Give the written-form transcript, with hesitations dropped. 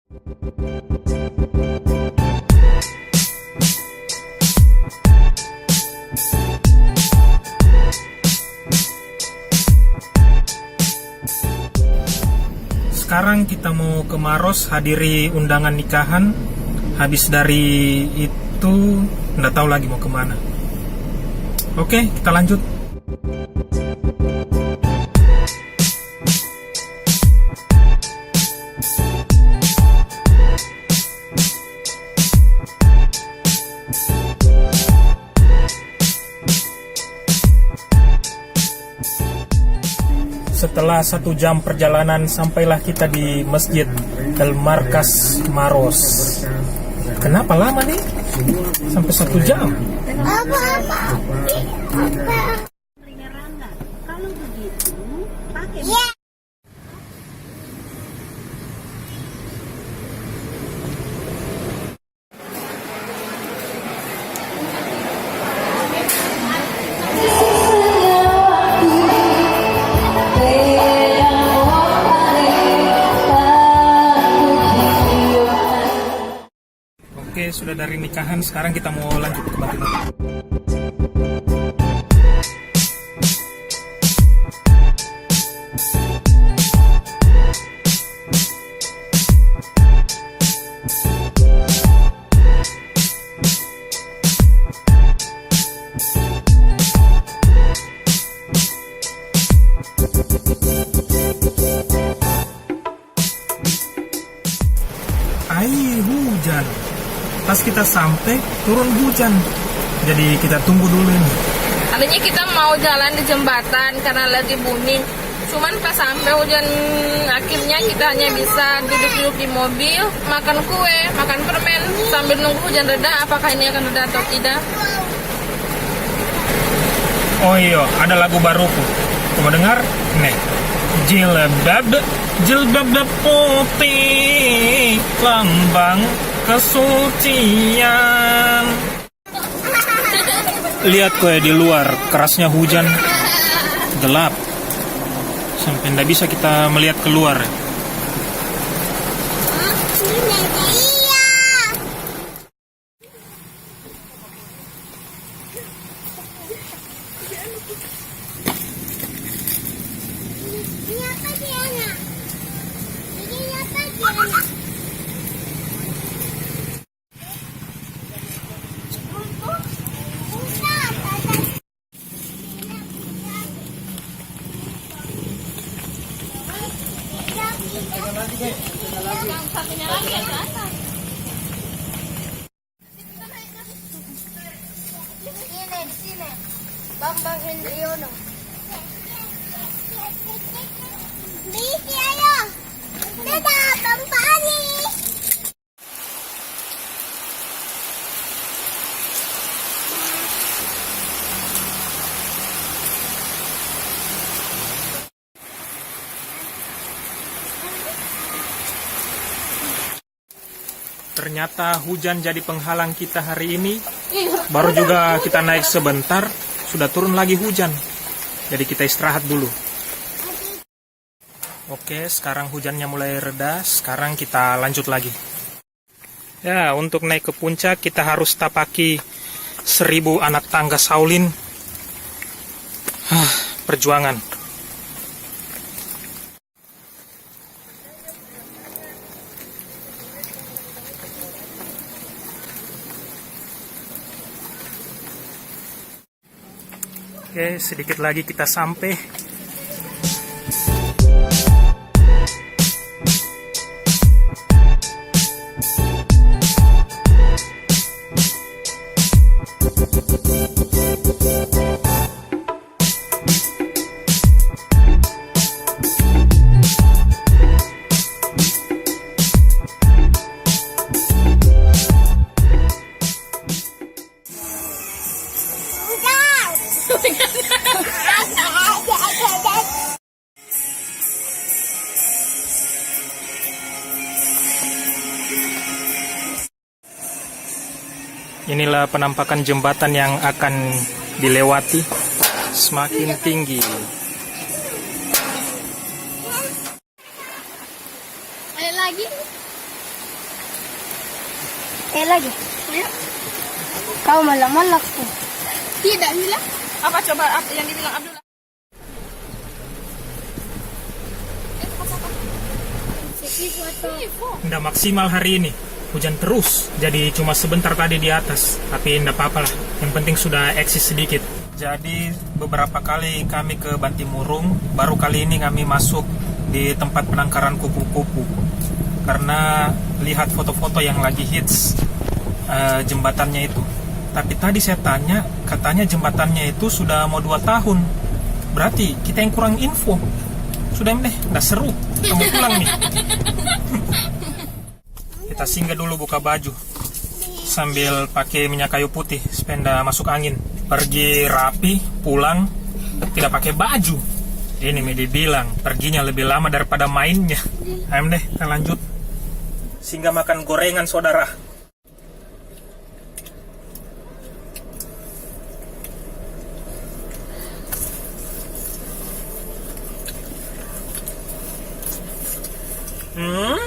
Sekarang kita mau ke Maros hadiri undangan nikahan. Habis dari itu nggak tahu lagi mau kemana. Oke, kita lanjut. Setelah 1 jam perjalanan, sampailah kita di Masjid El Markas Maros. Kenapa lama nih? Sampai 1 jam. Kalau begitu, pakai Oke, sudah dari nikahan, sekarang kita mau lanjut ke Batu. Hujan. Pas kita sampai turun hujan, jadi kita tunggu dulu ini. Tadinya kita mau jalan di jembatan karena lagi booming, cuman pas sampai hujan, akhirnya kita hanya bisa duduk-duduk di mobil, makan kue, makan permen sambil nunggu hujan reda. Apakah ini akan reda atau tidak? Oh iya, ada lagu baruku. Coba dengar, nih. Jilbab putih, lambang kesucian. Lihat kue di luar, kerasnya hujan, gelap, sampai tidak bisa kita melihat keluar. Sini, Bambang Hendriono. Bisi ayo. Dadah, Bang Pani. Ternyata hujan jadi penghalang kita hari ini. Baru juga kita naik sebentar, sudah turun lagi hujan. Jadi kita istirahat dulu. Oke, sekarang hujannya mulai reda. Sekarang kita lanjut lagi. Ya, untuk naik ke puncak kita harus tapaki 1000 anak tangga Shaolin. Perjuangan. Oke, sedikit lagi kita sampai. Inilah penampakan jembatan yang akan dilewati, semakin tinggi. Ada lagi? pakai lagi. Kau malak-malak tuh. Tidak hilang. Apa coba apa yang dibilang Abdullah? Nggak maksimal hari ini. Hujan terus, jadi cuma sebentar tadi di atas. Tapi nggak apa-apa lah, yang penting sudah eksis sedikit. Jadi beberapa kali kami ke Bantimurung, baru kali ini kami masuk di tempat penangkaran kupu-kupu. Karena lihat foto-foto yang lagi hits jembatannya itu. Tapi tadi saya tanya, katanya jembatannya itu sudah mau 2 tahun. Berarti kita yang kurang info. Sudah deh, udah seru. Kamu pulang nih. Kita singgah dulu buka baju sambil pakai minyak kayu putih supaya nggak masuk angin. Pergi rapi, pulang tidak pakai baju. Ini Medi bilang perginya lebih lama daripada mainnya. Ayo deh, kita lanjut. Singgah makan gorengan saudara. Hmm?